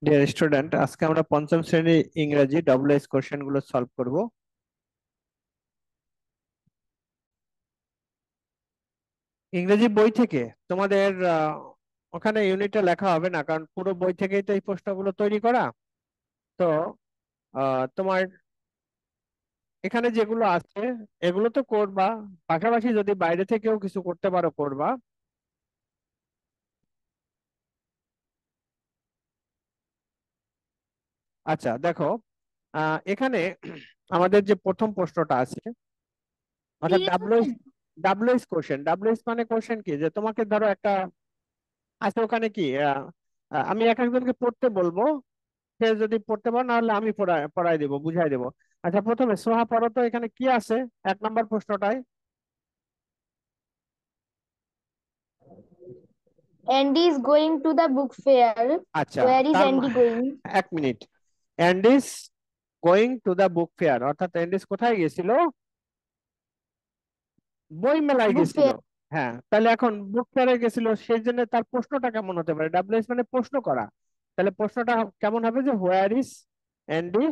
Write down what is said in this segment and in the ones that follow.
Dear student, আজকে আমরা পঞ্চম শ্রেণীর ইংরেজি ডব্লিউএস কোশ্চেন গুলো সলভ করব। ইংরেজি বই থেকে তোমাদের ওখানে ইউনিটটা লেখা হবে না, কারণ পুরো বই থেকেই তো এই প্রশ্নগুলো তৈরি করা। তো তোমার এখানে যেগুলো আছে এগুলো তো করবা, পাশাপাশি যদি বাইরে থেকেও কিছু করতে পারো করবা। আচ্ছা, দেখো, এখানে আমাদের যে প্রথম প্রশ্নটা আছে, অর্থাৎ ডাব্লিউএস ডাব্লিউএস কোশ্চেন। ডাব্লিউএস মানে কোশ্চেন কি, যে তোমাকে ধরো একটা আচ্ছা, ওখানে কি আমি এক একজনকে পড়তে বলবো, সে যদি পড়তে পারে, না হলে আমি পড়াই দেবো, বুঝাই দেবো। আচ্ছা, প্রথমে সোহা পড়ো তো, এখানে কি আছে এক নম্বর প্রশ্নটায়? Andy is going to the book fair. আচ্ছা, Where is তার Andy going? এক মিনিট। Andy's going to the book fair, অর্থাৎ অ্যান্ডিস কোথায় গেছিল? বই মেলায় Book গেছিল। fair. হ্যাঁ, তাহলে এখন বুক ফেয়ারে গেছিল, সেই জন্য তার প্রশ্নটা কেমন হতে পারে? ডাব্লিউএস মানে প্রশ্ন করা। তাহলে প্রশ্নটা কেমন হবে, যে হোয়ার ইজ অ্যান্ডি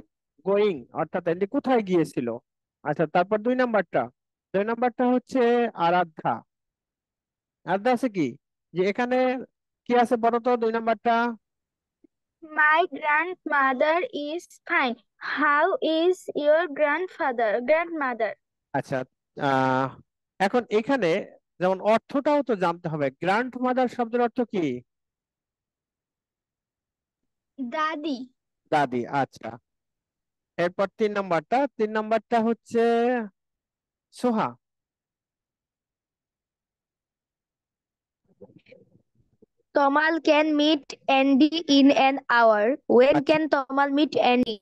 গোয়িং, অর্থাৎ অ্যান্ডি কোথায় গিয়েছিল। আচ্ছা, তারপর দুই নাম্বারটা হচ্ছে আরাধ্যা। আরাধ্যা আছে কি, যে এখানে কি আছে বলো তো দুই নাম্বারটা? My grandmother is fine. How is your grandmother? আচ্ছা, আহ এখন এখানে যেমন অর্থটাও তো জানতে হবে। গ্র্যান্ড মাদার শব্দের অর্থ কি? দাদি। দাদি। আচ্ছা, এরপর তিন নাম্বারটা হচ্ছে সোহা। Tomal can meet Andy in an hour. When আচ্ছা, can Tomal meet Andy?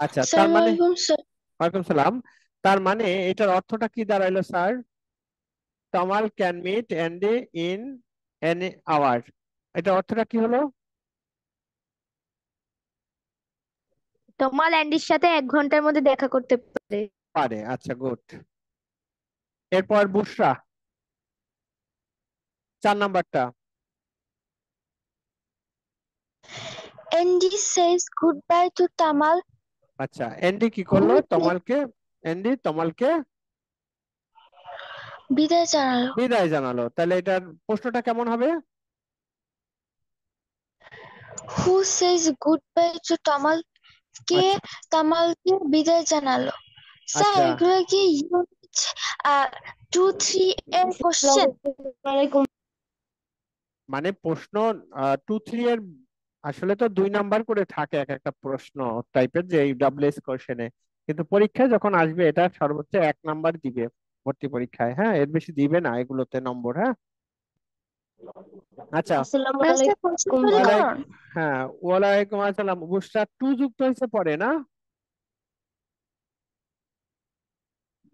আচ্ছা, তার Assalamu মানে alaikum, sir. ওয়ালাইকুম সালাম। তার মানে এটার অর্থটা কি দাঁড়াইলো sir? Tamal can meet Andy in an hour. এটা অর্থটা কি হলো? তমাল অ্যান্ডির সাথে 1 ঘন্টার মধ্যে দেখা করতে পারে। পারে। আচ্ছা, গুড। এরপর বুশরা, 4 নাম্বারটা। Andy says goodbye to Tamal, আচ্ছা, অ্যান্ডি কি করলো? who তমালকে বিদায় জানালো। বিদায় জানালো। তাহলে এটার প্রশ্নটা কেমন হবে? Who says goodbye to Tamal? কে আচ্ছা, তামালকে বিদায় জানালো? স্যার আচ্ছা, এগুলো কি ইউনিট 2-3 এর কোশ্চেন? মানে প্রশ্ন 2, 3 এর আসলে তো 2 নাম্বার করে থাকে এক একটা প্রশ্ন টাইপের, যে এই ডাব্লিউএস কোশ্চেনে। কিন্তু পরীক্ষায় যখন আসবে এটা সর্বোচ্চ 1 নাম্বার দিবে, ভর্তি পরীক্ষায়। হ্যাঁ, এর বেশি দিবে না এগুলোতে নম্বর। হ্যাঁ, আচ্ছা। আসসালামু স্যার কোশ্চেন তৈরি ওয়ালাইকুম, করুন। হ্যাঁ, ওয়ালাইকুম আসসালাম। বুসরা 2 যুক্ত হয়েছে পরে না?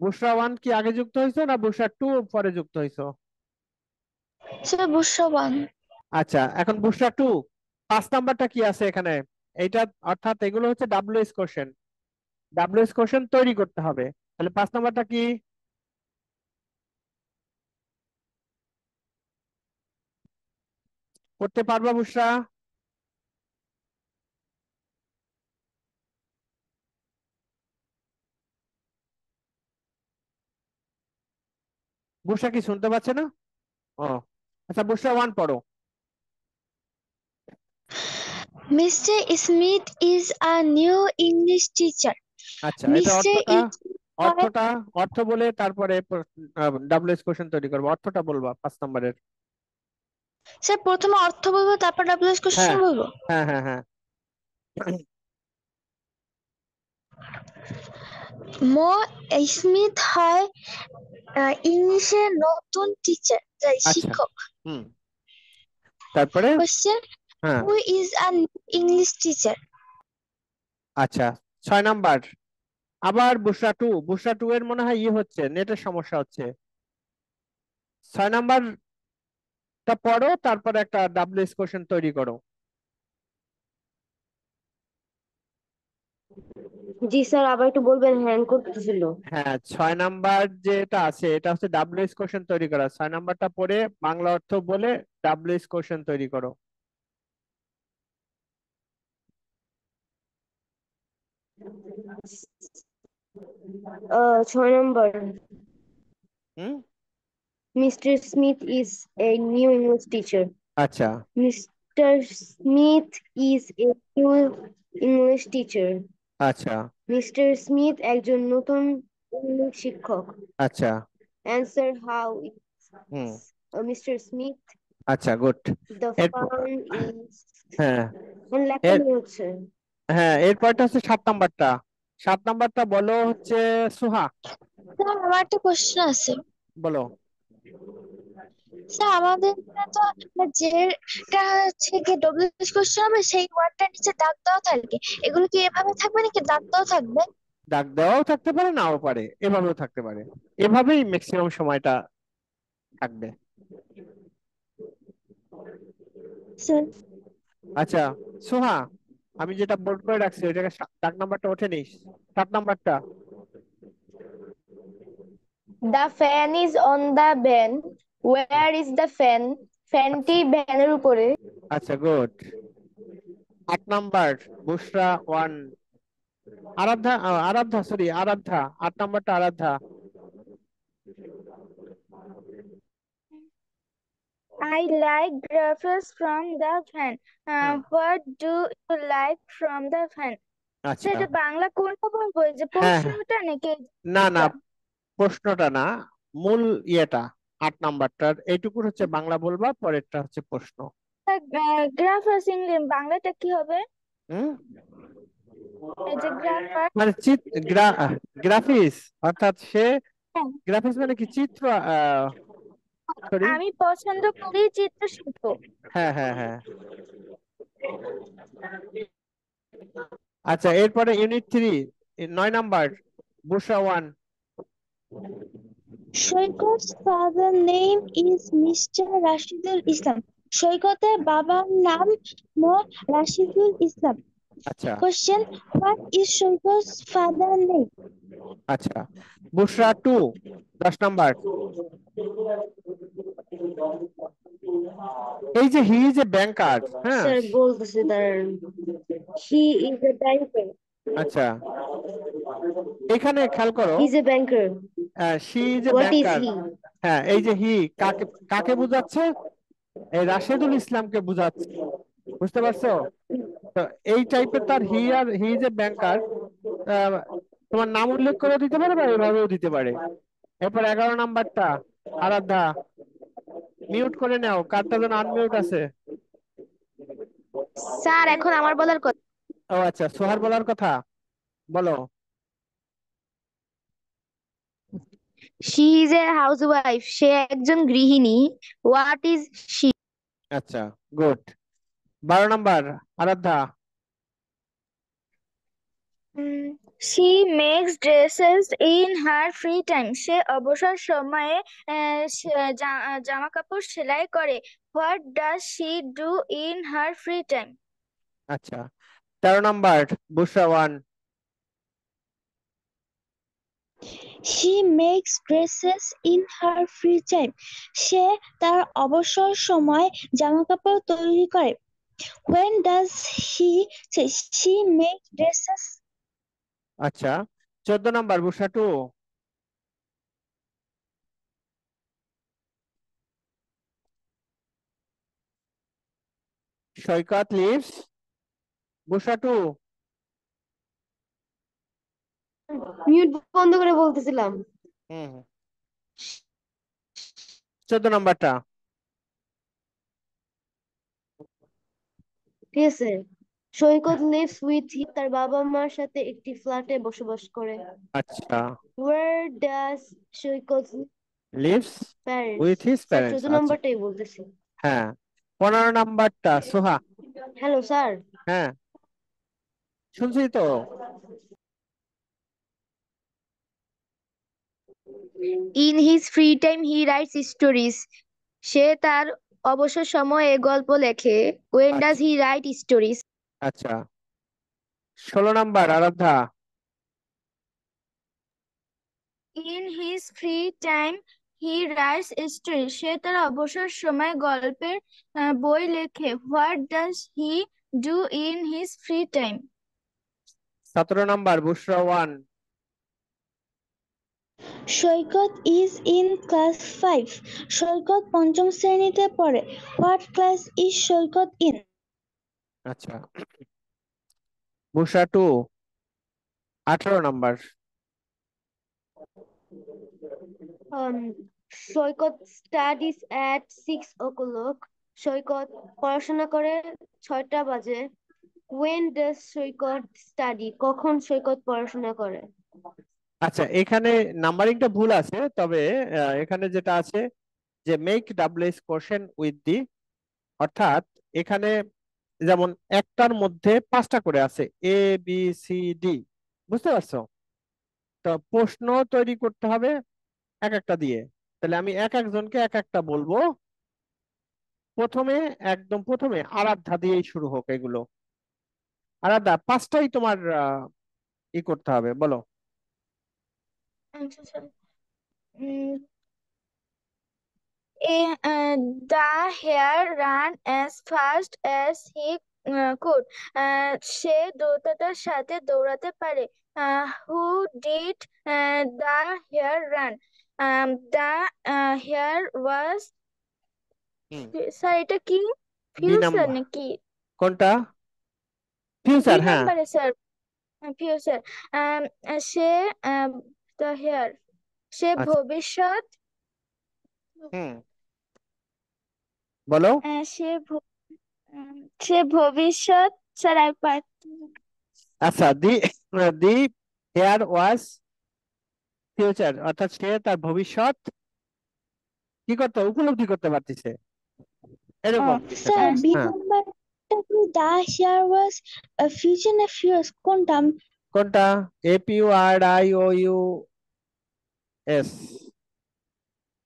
বুসরা 1 কি আগে যুক্ত হয়েছে, না বুসরা 2 পরে যুক্ত হয়েছে? স্যার বুসরাবান। আচ্ছা, এখন বুসরা 2 5 নাম্বারটা কি আছে এখানে? এইটা, অর্থাৎ এগুলো হচ্ছে ডাব্লিউএস কোশ্চেন। ডাব্লিউএস কোশ্চেন তৈরি করতে হবে। তাহলে 5 নাম্বারটা কি? করতে পারবা বুসরা? বুসরা কি শুনতে পাচ্ছে না? ও, আচ্ছা, বুসরা 1 পড়ো। Mister Smith is a new English teacher. আচ্ছা, এটা মিস্টার অর্থটা ইজ অর্থটা অর্থ বলে তারপরে ডাব্লিউএস কোশ্চেন তৈরি করবো। অর্থটা বলবা 5 নাম্বারের। স্যার প্রথমে অর্থ বলবো তারপর ডাব্লিউএস কোশ্চেন হ্যাঁ, বলবো। হ্যাঁ, হ্যাঁ, হ্যাঁ। মো স্মিথ হয় ইংলিশের নতুন টিচার, আচ্ছা, শিক্ষক। হুম, তারপরে? কোশ্চেন, হ্যাঁ, who is an English teacher? আচ্ছা, 6 নাম্বার। আবার বুসরা টু এর মনে হয় হচ্ছে, নেটের সমস্যা হচ্ছে। 6 নাম্বারটা পড়ো, তারপরে একটা ডাব্লিউএস কোশ্চেন তৈরি করো। জি স্যার আবার একটু বলবেন, হ্যাং করতেছিল। হ্যাঁ, 6 নাম্বার যেটা আছে এটা হচ্ছে ডাব্লিউএস কোশ্চেন তৈরি করা। 6 নাম্বারটা পড়ে বাংলা অর্থ বলে ডাব্লিউএস কোশ্চেন তৈরি করো। ছয় নম্বর। হুম। Mr. Smith is a new English teacher. আচ্ছা Mr. Smith is a new English teacher. আচ্ছা মিস্টার স্মিথ একজন নতুন ইংলিশ শিক্ষক। আচ্ছা। Answer how is hmm. Mr. Smith আচ্ছা গুড। the এরপর fun is হ্যাঁ লেখা এর নেই হচ্ছে। হ্যাঁ এরপরটা হচ্ছে 7 নাম্বারটা। 7 নাম্বারটা বলো হচ্ছে সুহা। স্যার আমার একটা কোশ্চেন আছে। বলো। স্যার আমাদের তো যেটা হচ্ছে কি ডব্লিউএইচ কোশ্চেন হবে সেই ওয়ার্ডটার নিচে দাগ দেওয়া থাকবে, এগুলো কি এভাবে থাকবে নাকি দাগ দেওয়া থাকবে? দাগ দেওয়াও থাকতে পারে, নাও পারে, এভাবেও থাকতে পারে। এভাবেই ম্যাক্সিমাম সময়টা থাকবে। স্যার আচ্ছা সুহা, আমি যেটা বোর্ড করে রাখছি ওইটাকে দাগ নাম্বারটা ওঠে নিস। 7 নাম্বারটা। The fan is on the van. Where is the fan? ফ্যানটি ভ্যানের উপরে। আচ্ছা গুড। 8 নাম্বার বুশরা 1। আরাধ্যা আরাধ্যা সরি আরাধ্যা, 8 নাম্বারটা আরাধ্যা। I like graphics from the fan. Hmm. What do you like from the fan? আচ্ছা সেটা বাংলা কোনটা বলবো, এই যে হ্যাঁ হ্যাঁ। প্রশ্নটা নাকি না না, এটা? প্রশ্নটা না, মূল ইয়েটা 8 নাম্বারটার এইটুকুর হচ্ছে বাংলা বলবা, পরেরটা হচ্ছে প্রশ্ন। গ্রাফার্স ইংলিশ বাংলাটা কি হবে? হুম। এই যে গ্রাফার। মানে গ্রাফিক্স, অর্থাৎ সে গ্রাফিক্স মানে কি চিত্র, সরি। আমি পছন্দ করি চিত্রশিল্প। হ্যাঁ হ্যাঁ হ্যাঁ। আচ্ছা এরপরে unit 3 9 number Bushra 1। Saikat's father name is Mr. Rashidul Islam. সৈকতের বাবার নাম মো রাশিদুল ইসলাম. আচ্ছা Question: What is Saikol's father name? আচ্ছা। বুশরা 2 10 নাম্বার। এই যে হি ইজ এ ব্যাংকার, হ্যাঁ। স্যার বলতেছি দাঁড়ান। He is a banker. আচ্ছা এখানে খেয়াল করো, He is a banker. She is a What is banker. he? হ্যাঁ এই যে হি কাকে কাকে বোঝাচ্ছে? এই রাশেদুল ইসলামকে বোঝাচ্ছে, বুঝতে পারছো? তো এই টাইপের তার হি আর হি ইজ এ ব্যাংকার তোমার নাম উল্লেখ করে দিতে পারে বা এভাবেও দিতে পারে। এরপর 11 নাম্বারটা আরাধ্যা, মিউট করে নাও, কারটা যেন আনমিউট আছে। স্যার এখন আমার বলার কথা। ও আচ্ছা, সোহার বলার কথা বলো। She is a housewife. সে একজন গৃহিণী। What is she? আচ্ছা good. 12 number Aradhya. She makes dresses in her free time. সে অবসর সময়ে জামা কাপড় সেলাই করে. What does she do in her free time? আচ্ছা 13 number Bushra 1। She makes dresses in her free time. সে তার অবসর সময় জামাকাপড় তৈরি করে. When does she make dresses? আচ্ছা 14 নাম্বার বুশরা 2। সৈকত লিভস বুশরা 2। মিউট বন্ধ করে বলতেছিলাম। হুম 14 নাম্বারটা। ঠিক আছে। সৈকত লিভস উইথ তার বাবা মার সাথে একটি ফ্ল্যাটে বসবাস করে। আচ্ছা Where does Saikat lives parents? With his sir parents. 14 আচ্ছা নম্বরটাই বলতেছি। হ্যাঁ 15 নাম্বারটা সোহা। Hello sir. হ্যাঁ শুনছি তো। In his free time he writes stories. সে তার অবসর সময়ে গল্প লেখে। When does আচ্ছা he write stories? আচ্ছা 16 number Aradhya. In his free time he writes stories. সে তার অবসর সময় গল্পের বই লেখে. What does he do in his free time? 17 number Bushra 1। Saikat is in class 5. Saikat পঞ্চম শ্রেণীতে পড়ে। What class is Saikat in? আচ্ছা, বুশরা 2, 18 নাম্বার। সৈকত স্টাডিজ এট 6 o'clock. সৈকত পড়াশোনা করে 6টা বাজে। When does Saikat study? কখন সৈকত পড়াশোনা করে? আচ্ছা, এখানে নাম্বারিংটা ভুল আছে, তবে এখানে যেটা আছে যে make WS question with the, অর্থাৎ এখানে যেমন একটার মধ্যে 5টা করে আছে, এ বি সি ডি, বুঝতে পারছো? তো প্রশ্ন তৈরি করতে হবে এক একটা দিয়ে। তাহলে আমি এক একজনকে এক একটা বলবো। প্রথমে, একদম প্রথমে আরাধ্যা দিয়েই শুরু হোক এগুলো। আরাধ্যা, 5টাই তোমার ই করতে হবে, বলো। আচ্ছা sir. The hare ran as fast as he could. সে দ্রুততার সাথে দৌড়াতে পারে। Who did the hare run? The hare was, sir এটা কি বি ফিউচার নাম্বার নাকি? কোনটা? বি ফিউচার, হ্যাঁ। নাম্বারে sir, future. Say the hare, সে আচ্ছা, ভবিষ্যৎ, হুম, বলো। সে ভবিষ্যৎ, স্যার আর আচ্ছা, দি হেয়ার ওয়াজ ফিউচার, অর্থাৎ সে তার ভবিষ্যৎ কি করতে, উপলব্ধি করতে পারতেছে, এরকম বিষয়টা। স্যার বি হ্যাঁ, নাম্বারটা কি দা হিয়ার ওয়াজ ফিউচার না ফিউয়ার্স কোনটা? কোনটা? FURIOUS,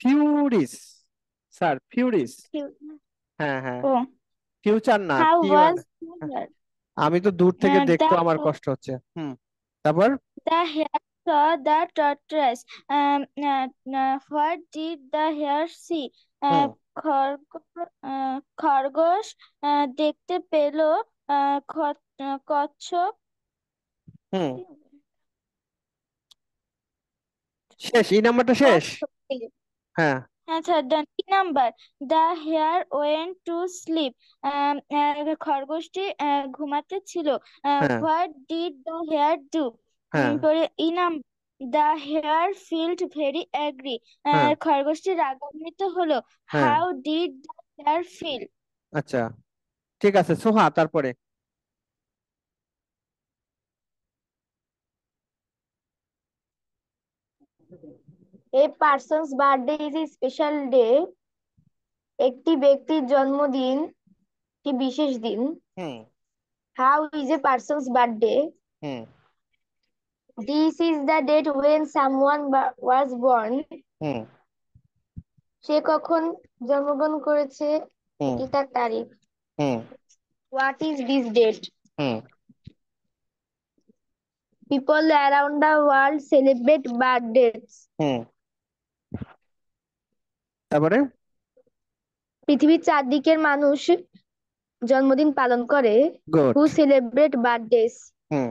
furious, sir furious. হ্যাঁ হ্যাঁ, ও ফিউচার না, হাউ ফিউয়ার। ওয়াজ আমি তো দূর থেকে দেখতো, আমার দ্য কষ্ট হচ্ছে। তারপর hare saw the tortoise. What did the hare see? হুম খরগোশ দেখতে পেল কচ্ছপ। হুম শেষ, এই নাম্বারটা শেষ। কচ্ছপকে। হ্যাঁ, আচ্ছা, number the hare went to sleep. খরগোশটি ঘুমাতে ছিল। হ্যাঁ, what did the hare do? হ্যাঁ, পরে number the hare felt very angry. হ্যাঁ, খরগোশটি রাগান্বিত হলো। হ্যাঁ। How did the hare feel? আচ্ছা, ঠিক আছে সোহা, তারপরে। A person's birthday is a special day. একটি ব্যক্তির জন্মদিন একটি বিশেষ দিন। হুম How is a person's birthday? Hmm This is the date when someone was born. হুম সে কখন জন্মগ্রহণ করেছে, হুম এটি তার তারিখ। হুম What is this date? Hmm People around the world celebrate birthdays. হুম তারপরে পৃথিবীর চারদিকের মানুষ জন্মদিন পালন করে। Good. Who celebrate birthdays? Hmm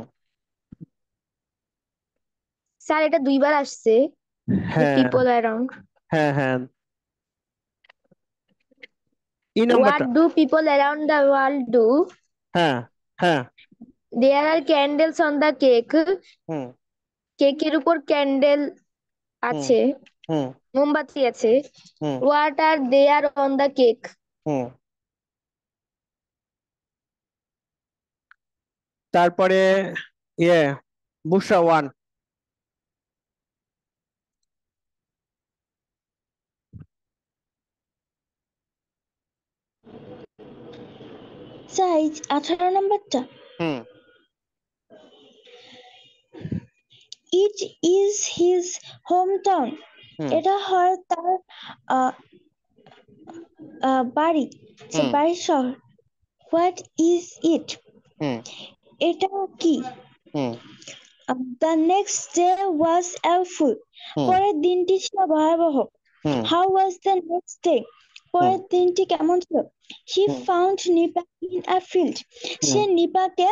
sir এটা 2বার আসছে, the হ্যাঁ people around. হ্যাঁ হ্যাঁ, এই What নাম্বারটা। do people around the world do? হ্যাঁ হ্যাঁ, There are candles on the cake. হুম কেকের উপর ক্যান্ডেল হুম আছে, হুম মোমবাতি আছে। হুম What are there on the cake? হুম তারপরে ইয়ে বুশরা 1। স্যার এই 18 নাম্বারটা hmm it is his home town. হুম এটা হয় তার আহ, বাড়ি, যে হুম বাড়ির শহর। What is it? হুম এটা কি? Hmm the next day was awful. হুম পরের দিনটি ছিল ভয়াবহ। Hmm how was the next day? পরের দিনটি কেমন ছিল? He hmm found Nipa in a field. হুম সে নিপাকে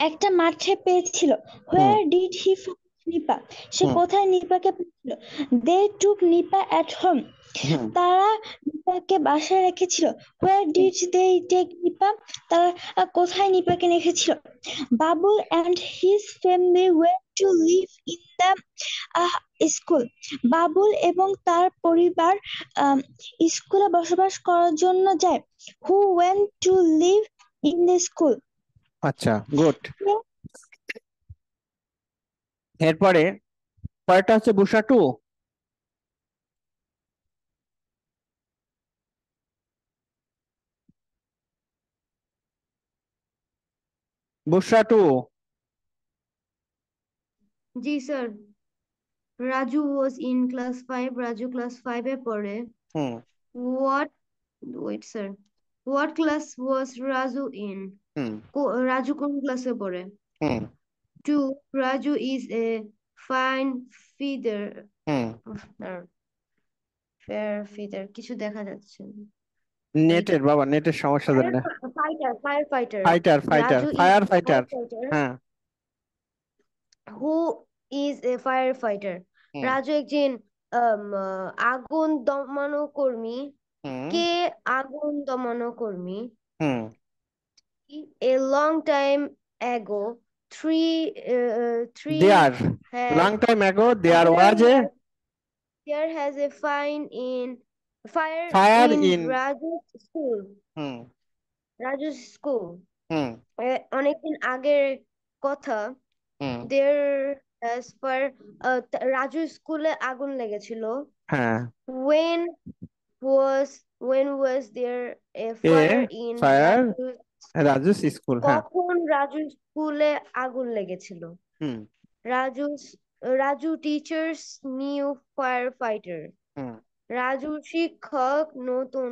একটা মাঠে পেয়েছিল। Where did he find Nipa? সে হুম কোথায় নিপাকে পেয়েছিল? They took Nipa at home. হুম তারা নিপাকে বাসায় রেখেছিল। Where did they take Nipa? তারা কোথায় নিপাকে রেখেছিল? Babul and his family went to live in the school. Babul এবং তার পরিবার স্কুলে বসবাস করার জন্য যায়। Who went to live in the school? আচ্ছা, গুড। এরপরে পরেরটা হচ্ছে বুসরা টু। বুসরা টু। জি sir. Raju was in class 5, Raju class 5 এ পড়ে। হুম What, wait sir, what class was Raju in? হুম রাজু কোন ক্লাসে পড়ে? হুম 2, Raju is a fine feather, hmm fair feather, কিছু দেখা যাচ্ছে না। নেটের বাবা, নেটের সমস্যা জন্য। Firefighter. Fighter fighter Raju is fire a fighter. firefighter. হ্যাঁ Who is a firefighter? হুম রাজু একজন আগুন দমন কর্মী। হুম কে আগুন দমন কর্মী? হুম A long time ago, three there has long time ago there there was a was there has a fire fire in in. Raju's school. হুম Raju's school. হুম অনেকদিন আগের কথা। হুম there has fire, রাজু স্কুলে আগুন লেগেছিল। হ্যাঁ when was there a a fire in fire Raju's Raju's school. হ্যাঁ কখন রাজু স্কুলে আগুন লেগেছিল? Hmm Raju teachers new fire fighter. হুম রাজু শিক্ষক নতুন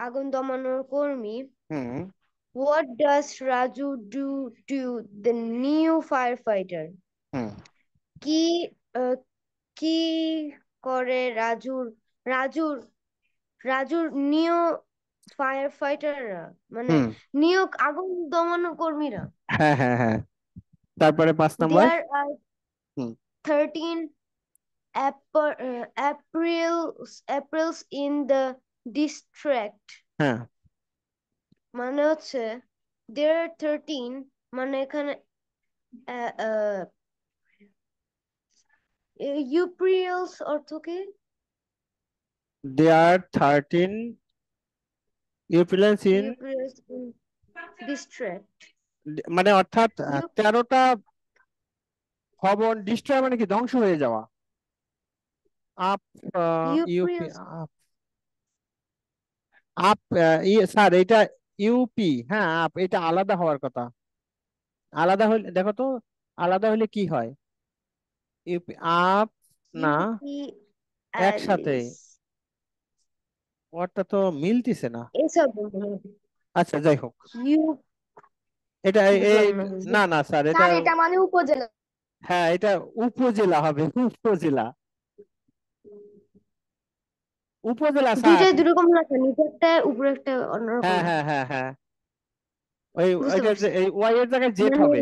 আগুন দমানোর কর্মী। হুম What does Raju do to the new firefighter? হুম কি আহ, কি করে রাজুর রাজুর নিউ ফায়ার ফাইটাররা, মানে হুম নিয়োগ আগুন দমন কর্মীরা। হ্যাঁ হ্যাঁ হ্যাঁ। তারপরে 5 number. There are hmm 13 Aprils in the district, হ্যাঁ মানে হচ্ছে there are 13, মানে এখানে ইউপ্রিলস অর্থ কি? দেয়ার 13 ইউপিলেন্স ইন, ইউপ্রিলস ইন ডিস্ট্রিক্ট। মানে অর্থাৎ 13টা ভবন। ডিস্ট্রয় মানে কি? ধ্বংস হয়ে যাওয়া। আপ ইউপি ইউপ্রিলস আপ আপ স্যার এটা ইউপি। হ্যাঁ আপ, এটা আলাদা হওয়ার কথা। আলাদা হলে দেখো তো, আলাদা হলে কি হয়? ইউপি আপ না, ইউপি একসাথে। অ্যালিস ওয়ার্ডটা তো মিলতিছে না। এসব আচ্ছা যাই হোক, ইউ এটা এই বুঝলাম না। না না স্যার, এটা স্যার এটা মানে উপজেলা। হ্যাঁ এটা উপজেলা হবে, উপজেলা। উপজেলা স্যার। দুইটাই দুই রকম লাগে, নিচে একটা উপরে একটা অন্যরকম হ্যাঁ লাগে। হ্যাঁ হ্যাঁ হ্যাঁ। ওই বুঝতে ওইটা পারছি। এই ওয়াই এর জায়গায় জেড মানে হবে।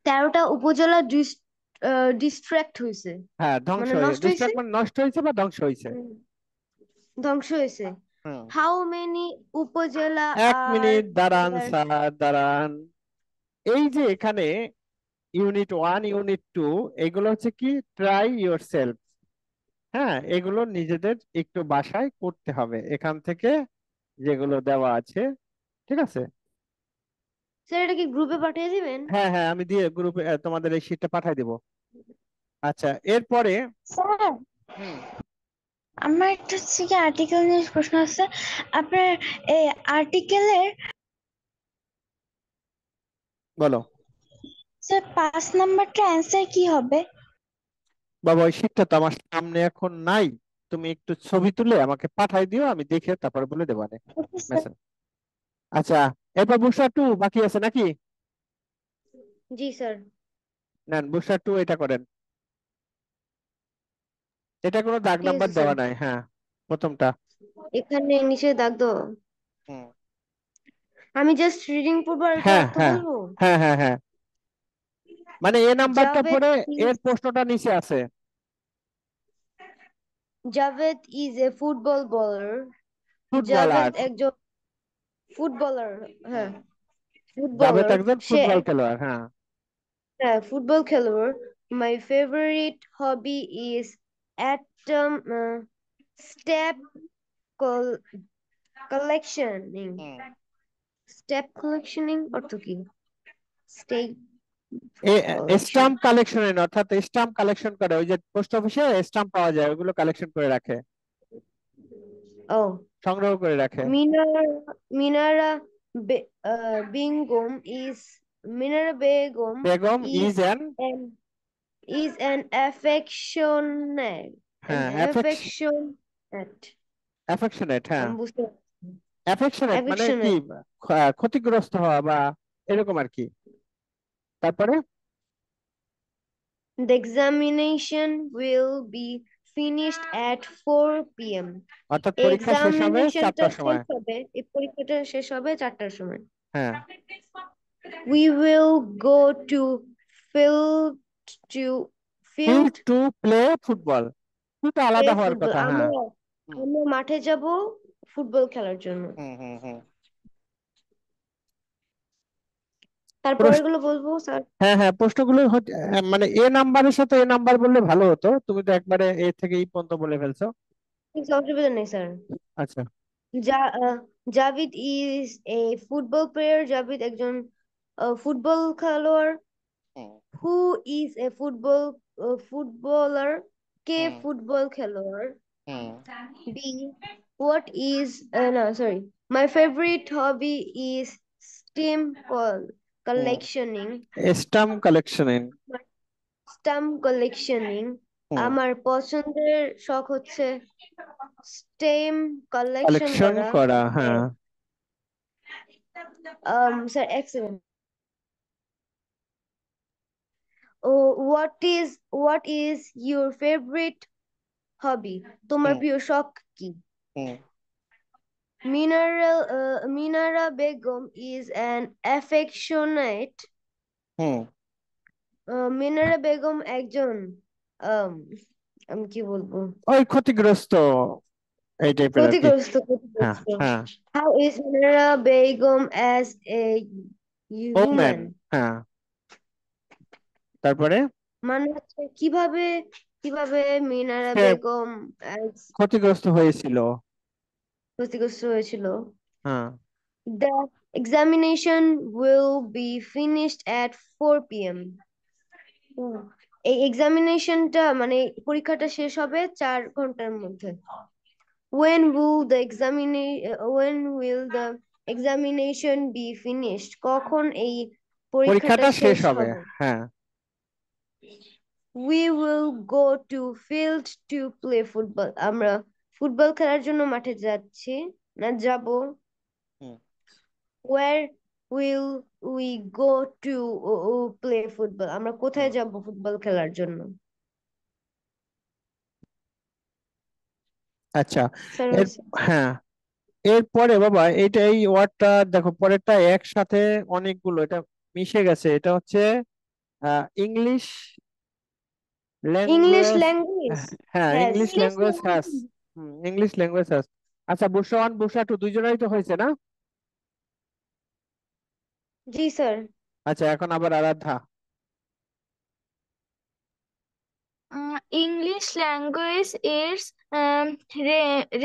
13টা উপজেলা ডিস্ট্রাক্ট হয়েছে, হ্যাঁ ধ্বংস মানে হয়ে, নষ্ট হয়েছে। ডিস্ট্রাক্ট মানে নষ্ট হয়েছে বা ধ্বংস হয়েছে। উম, ধ্বংস হয়েছে। হুম হাউ মেনি উপজেলা 1 মিনিট দাঁড়ান there? স্যার, দাঁড়ান। এই যে এখানে ইউনিট 1 ইউনিট 2 এগুলো হচ্ছে কি ট্রাই ইউর সেলফ। হ্যাঁ এগুলো নিজেদের একটু বাসায় করতে হবে এখান থেকে যেগুলো দেওয়া আছে, ঠিক আছে? স্যার এটা কি গ্রুপে পাঠিয়ে দিবেন? হ্যাঁ হ্যাঁ আমি দিয়ে গ্রুপে তোমাদের এই শীটটা পাঠাই দিব। আচ্ছা এরপরে স্যার, হুম আমার একটা হচ্ছে কি আর্টিকেল নিয়ে প্রশ্ন আছে। আপনার এই আর্টিকেলের বলো। স্যার 5 নাম্বারটা অ্যান্সার কি হবে? বাবা ওই শীটটা তো আমার সামনে এখন নাই, তুমি একটু ছবি তুলে আমাকে পাঠাই দিও, আমি দেখে তারপরে বলে দেবো ওকে স্যার। মেসেজ। আচ্ছা এরপর বুসরা 2 বাকি আছে নাকি? জি স্যার। নেন বুসরা 2 এটা করেন। এটা কোনো দাগ ঠিক নাম্বার আছে স্যার। দেওয়া নাই। হ্যাঁ প্রথমটা। এখানে নিচে দাগ দাও। হুম আমি জাস্ট রিডিং পড়বো আর এটা হ্যাঁ অর্থ হ্যাঁ বলবো। হ্যাঁ হ্যাঁ হ্যাঁ, মানে এ নাম্বারটা জাভেদ পরে is এর প্রশ্নটা নিচে আছে। Javed is a football bowler. Javed footballer. একজন ফুটবলার। হ্যাঁ, জাভেদ ফুটবলার। একজন সে ফুটবল খেলোয়াড়, হ্যাঁ। হ্যাঁ ফুটবল খেলোয়াড়। My favourite hobby is atom step collectioning. Step collectioning অর্থ কি? Step collection. স্টাম্প কালেকশন, অর্থাৎ স্টাম্প কালেকশন করে, ওই যে পোস্ট অফিসে স্টাম্প পাওয়া যায় ওগুলো কালেকশন করে রাখে, ও সংগ্রহ করে রাখে। Minara Minara Begum is Minara Begum Begum is is an, an is an affectionate an হ্যাঁ affectionate অ্যাফেকশনেট, হ্যাঁ। আমি বুঝতে অ্যাফেকশনেট মানে কি? affectionate ক্ষতিগ্রস্ত হওয়া বা এরকম আর কি। তারপরে the examination will be finished at 4 p.m. অর্থাৎ পরীক্ষা শেষ হবে এক্সামিনেশনটা 4টার শেষ সময়। হবে, এই পরীক্ষাটা শেষ হবে 4টার সময়। হ্যাঁ। We will go to field to field field to play football, দুটো play আলাদা হওয়ার football. কথা, হ্যাঁ। আমরা মাঠে যাব ফুটবল খেলার জন্য। হুম হুম হুম। তারপর এগুলো বলবো স্যার। হ্যাঁ হ্যাঁ, প্রশ্নগুলো মানে এ নাম্বারের সাথে এ নাম্বার বললে ভালো হতো, তুমি তো একবারে এ থেকে ই পর্যন্ত বলে ফেলছো। অসুবিধা নেই স্যার। আচ্ছা। Javed is a football player. Javed একজন ফুটবল খেলোয়াড়। Who is a footballer. কে ফুটবল খেলোয়াড়। বি হোয়াট ইজ না sorry my favourite hobby is stamp collectioning. Stamp collection. Stamp collectioning. আমার পছন্দের শখ হচ্ছে স্টেম কালেকশন কালেকশন করা। করা, হ্যাঁ। স্যার এক সেকেন্ড। ও what is your favourite hobby? তোমার প্রিয় শখ কি? Minara Begum is an affectionate. Minara Begum একজন আম, আমি কি বলবো, ওই ক্ষতিগ্রস্ত, এই টাইপের আর কি। ক্ষতিগ্রস্ত হ্যাঁ ক্ষতিগ্রস্ত। হ্যাঁ। How is Minara Begum as a woman, human? হ্যাঁ। তারপরে মানে হচ্ছে কিভাবে কিভাবে মিনারা সে বেগম as ক্ষতিগ্রস্ত হয়েছিল, ক্ষতিগ্রস্ত হয়েছিল। হ্যাঁ। The examination will be finished at 4 p.m. এই এক্সামিনেশনটা মানে পরীক্ষাটা শেষ হবে 4 ঘন্টার মধ্যে। When will the examination be finished? কখন এই পরীক্ষাটা পরীক্ষাটা শেষ শেষ হবে, হবে? হ্যাঁ। We will go to field to play football. আমরা ফুটবল খেলার জন্য মাঠে যাচ্ছি না যাব। Where will we go to play football? আমরা কোথায় যাব ফুটবল খেলার জন্য? আচ্ছা। স্যার এর হ্যাঁ, এরপরে বাবা এইটা এই ওয়ার্ডটা দেখো, পরেরটা একসাথে অনেকগুলো, এটা মিশে গেছে। এটা হচ্ছে ইংলিশ ইংলিশ ল্যাঙ্গুয়েজ। ল্যাঙ্গুয়েজ হ্যাঁ, has. English language has. English language has. আচ্ছা, বুসা ওয়ান বুসা টু দুইজনেরই তো হয়েছে না? জি স্যার। আচ্ছা, এখন আবার আরাধ্যা। ইংলিশ ল্যাঙ্গুয়েজ ইজ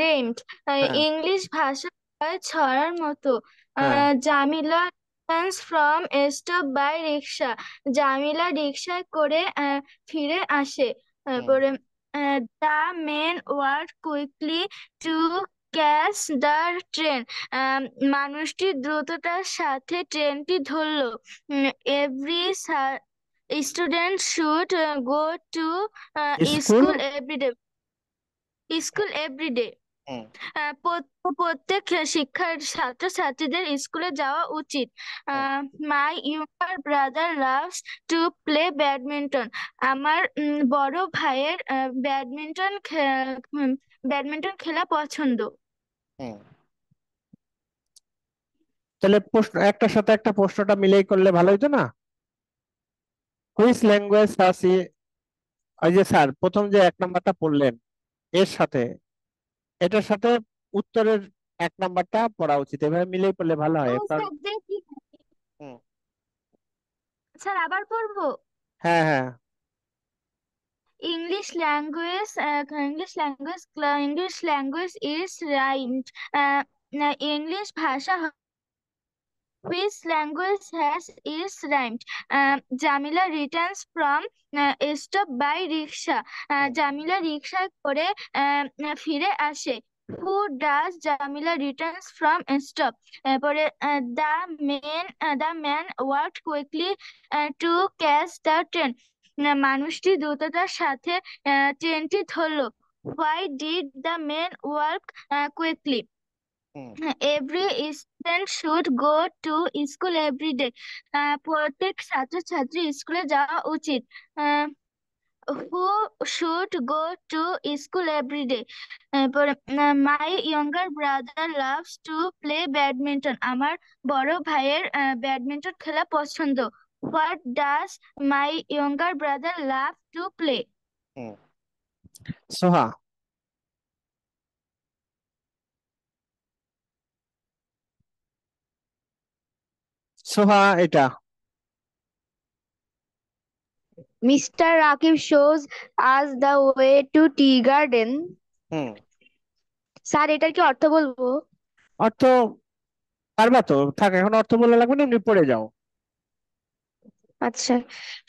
রেমড। হ্যাঁ ইংলিশ ভাষা প্রায় ছড়ার মতো। হ্যাঁ। Jamila returns from stop by রিক্সা। জামিলা রিক্সায় করে ফিরে আসে। তারপরে the men work quickly to catch the train. মানুষটি দ্রুততার সাথে ট্রেনটি ধরলো। Every student should go to school. School every day. School every day. প্রত্যেক শিক্ষার ছাত্রছাত্রীদের স্কুলে যাওয়া উচিত। My younger brother loves to play badminton. আমার বড় ভাইয়ের ব্যাডমিন্টন খেলা পছন্দ। তাহলে প্রশ্ন একটার সাথে একটা প্রশ্নটা মিলেই করলে ভালো হতো না? হুইচ ল্যাঙ্গুয়েজ আসি, ওই যে স্যার প্রথম যে 1 নাম্বারটা পড়লেন এর সাথে এটার সাথে উত্তরের 1 নাম্বারটা পড়া উচিত, এভাবে মিলেই পড়লে ভালো হয় কারণ স্যার দেখি হুম, স্যার আবার পড়বো। হ্যাঁ হ্যাঁ English language, English language is rhymed. English ভাষা which language has is rhymed. Jamila returns from stop by rickshaw. Jamila রিকশায় করে ফিরে আসে। Who does Jamila returns from stop? পরে the man worked quickly to catch the train. মানুষটি দ্রুততার সাথে ট্রেনটি ধরলো। Why did the man work quickly? Hmm, Every student should go to school every day. প্রত্যেক ছাত্রছাত্রী স্কুলে যাওয়া উচিত। Who should go to school every day? My younger brother loves to play badminton. আমার বড় ভাইয়ের ব্যাডমিন্টন খেলা পছন্দ। What does my younger brother love to play? হুম। সোহা, সোহা এটা Mr. Rakib shows us the way to tea garden. Hmm, sir এটার কি অর্থ বলবো? অর্থ পারবা তো, থাক এখন অর্থ বলা লাগবে না, এমনি পড়ে যাও। আচ্ছা।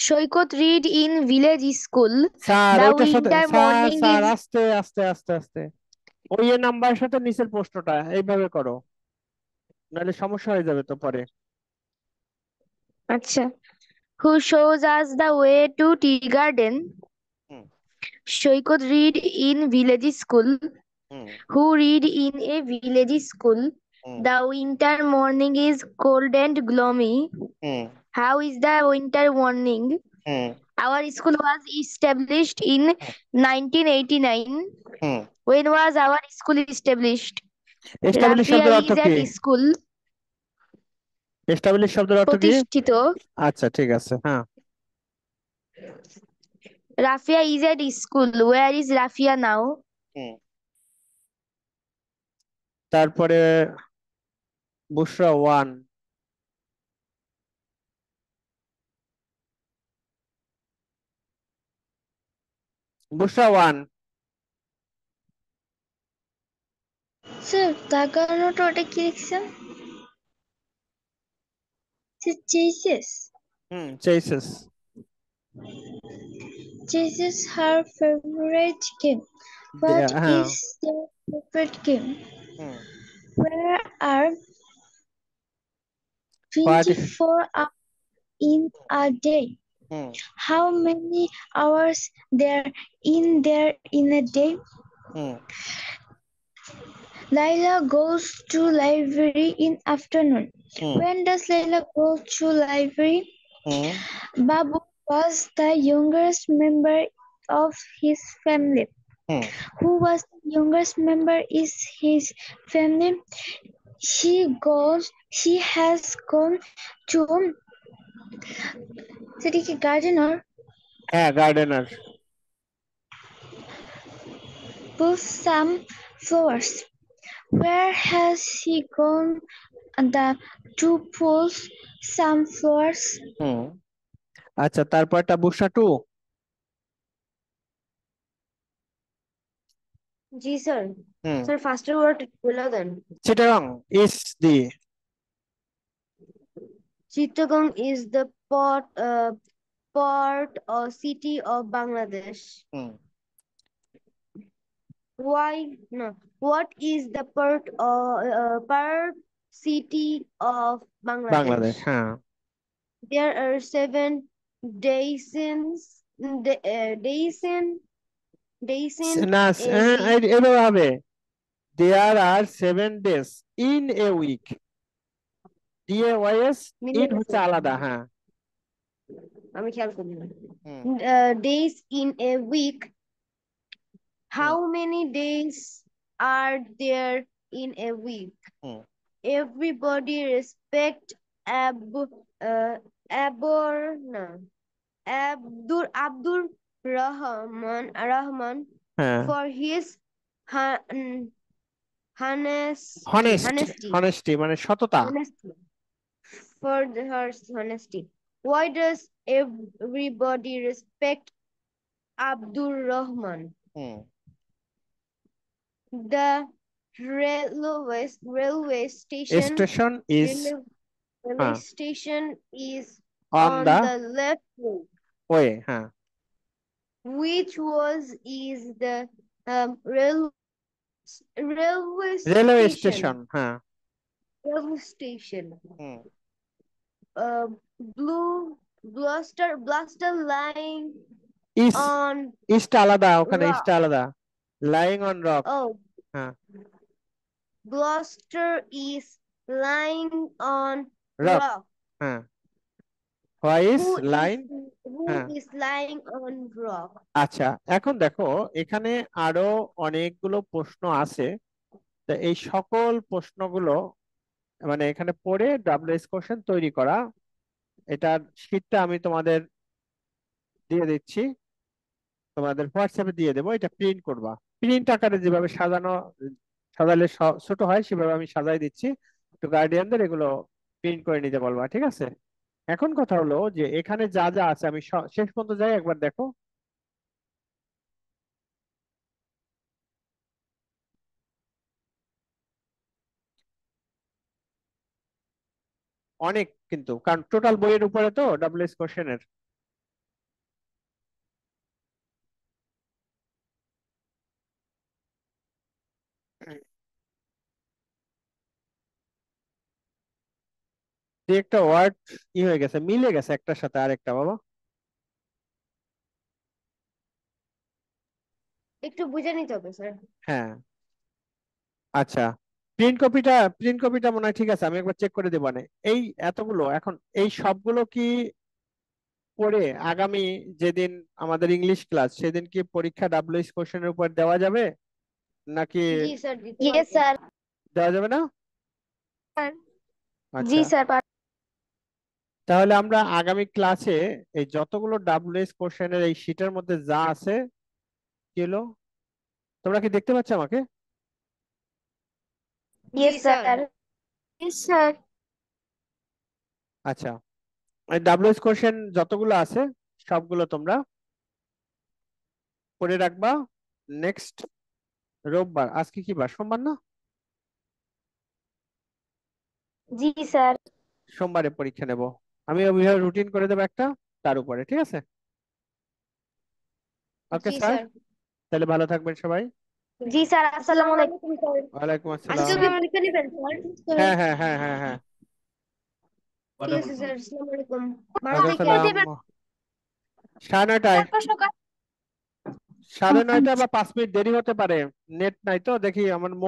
সৈকত read in village school. Sir The ওইটার সাথে winter sir morning sir is আস্তে আস্তে আস্তে আস্তে ওই এ নাম্বারের সাথে নিচের প্রশ্নটা এইভাবে করো, নাহলে সমস্যা হয়ে যাবে তো পরে। আচ্ছা। Who shows us the way to tea garden? Hmm Saikat read in village school. Hmm Who read in a village school? Hmm The winter morning is cold and gloomy. Hmm How is the winter morning? Hmm Our school was established in 1989. Hmm. When was our school established? Establish Rafia শব্দের অর্থ is কি? at school. Establish শব্দের অর্থ কি? প্রতিষ্ঠিত। আচ্ছা ঠিক আছে, হ্যাঁ। Rafia is at school. Where is Rafia now? হুম। তারপরে বুশরা 1, বুশরা 1 স্যার তাকানোটা ওটা কি লিখছেন? Chases chases chases her favourite game. What হ্যাঁ is their favorite game? Hmm There are what 24 hours in a day. Hmm How many hours there in a day? Hmm Laila goes to library in afternoon. Hmm When does Laila go to library? Hmm Babu was the youngest member of his family. Hmm Who was the youngest member is his family? She has gone to সেটা কি gardener? হ্যাঁ gardener. Pull some flowers. Where has he gone to pull some flowers? হুম আচ্ছা তারপরটা বুশরা 2। জি sir. হুম sir ফার্স্টের word বলে দেন। Chittagong is the Chittagong is the port or city of Bangladesh. Hmm Why no? What is the port city of Bangladesh, Bangladesh? হ্যাঁ। There are 7 daysins days in না a week. এভাবে হবে, there are 7 days in a week, DAYS মিলে ইন গেছে। হচ্ছে আলাদা, হ্যাঁ। আমি খেয়াল করি না। হুম Days in a week. How many days are there in a week? Hmm everybody respect Abdur Rahman হ্যাঁ, for his honesty মানে সততা। honesty for her honesty. Why does everybody respect Abdur Rahman? হুম, The railway station station is, হ্যাঁ, is on on the the left way. Way, হ্যাঁ, Which is the railway railway station? Station, হ্যাঁ, Railway station. হুম, Blaster lying is, on ইস্টা আলাদা, ওখানে rock. ইস্টা আলাদা, লাইং অন রক, Oh, হ্যাঁ, Gloucester is lying on rock, rock. হ্যাঁ, হোয়াই ইজ Who লাইন, হ্যাঁ। is lying on rock? আচ্ছা, এখন দেখো এখানে আরো অনেকগুলো প্রশ্ন আছে। তো এই সকল প্রশ্নগুলো মানে এখানে পড়ে ডাব্লিউএস কোশ্চেন তৈরি করা, এটার শীটটা আমি তোমাদের দিয়ে দিচ্ছি, তোমাদের হোয়াটসঅ্যাপে দিয়ে দেবো, এটা প্রিন্ট করবা। প্রিন্ট আকারে যেভাবে সাজালে ছোট হয় সেভাবে আমি সাজাই দিচ্ছি, তো গার্ডিয়ানদের এগুলো প্রিন্ট করে নিতে বলবা, ঠিক আছে? এখন কথা হলো যে এখানে যা যা আছে আমি শেষ পর্যন্ত যাই, একবার দেখো। অনেক কিন্তু, কারণ টোটাল বইয়ের উপরে তো ডাব্লিউএস কোশ্চেনের। যে একটা ওয়ার্ড হয়ে গেছে, মিলে গেছে একটার সাথে আরেকটা, বাবা। একটু বুঝে নিতে হবে স্যার। হ্যাঁ, আচ্ছা, প্রিন্ট কপিটা মনে হয় ঠিক আছে, আমি একবার চেক করে দেবো। মানে এই এতগুলো এখন এই সবগুলো কি পড়ে আগামী যেদিন আমাদের ইংলিশ ক্লাস সেদিন কি পরীক্ষা ডাব্লিউএস কোশ্চেনের উপর দেওয়া যাবে নাকি জি স্যার, দিতে ইয়েস পারবো। স্যার। দেওয়া যাবে না? জি আচ্ছা, স্যার। তাহলে আমরা আগামী ক্লাসে এই যতগুলো ডাব্লিউএস কোশ্চেনের এই শীটের মধ্যে যা আছে, কি হলো, তোমরা কি দেখতে পাচ্ছ আমাকে? Yes sir. Yes, sir. আচ্ছা, ডাব্লিউএস কোশ্চেন যতগুলো আছে সবগুলো তোমরা পড়ে রাখবা। নেক্সট রোববার, আজকে কি বার, সোমবার না? জি স্যার। সোমবারে পরীক্ষা নেব, আমি ওইভাবে রুটিন করে দেবো একটা তার উপরে, ঠিক আছে? ওকে জি স্যার, স্যার। তাহলে ভালো থাকবেন সবাই। জি স্যার, আসসালামু আলাইকুম। ওয়ালাইকুম আজকে আসসালাম। কি পরীক্ষা নেবেন স্যার? হ্যাঁ হ্যাঁ হ্যাঁ হ্যাঁ হ্যাঁ, ঠিক আছে স্যার, আসসালামু আলাইকুম। ভালো ওয়ালাইকুম থাকেন। আসসালাম। 9:30, তারপর সকাল 9:30 বা 5 মিনিট দেরি হতে পারে, নেট নাই তো দেখি আমার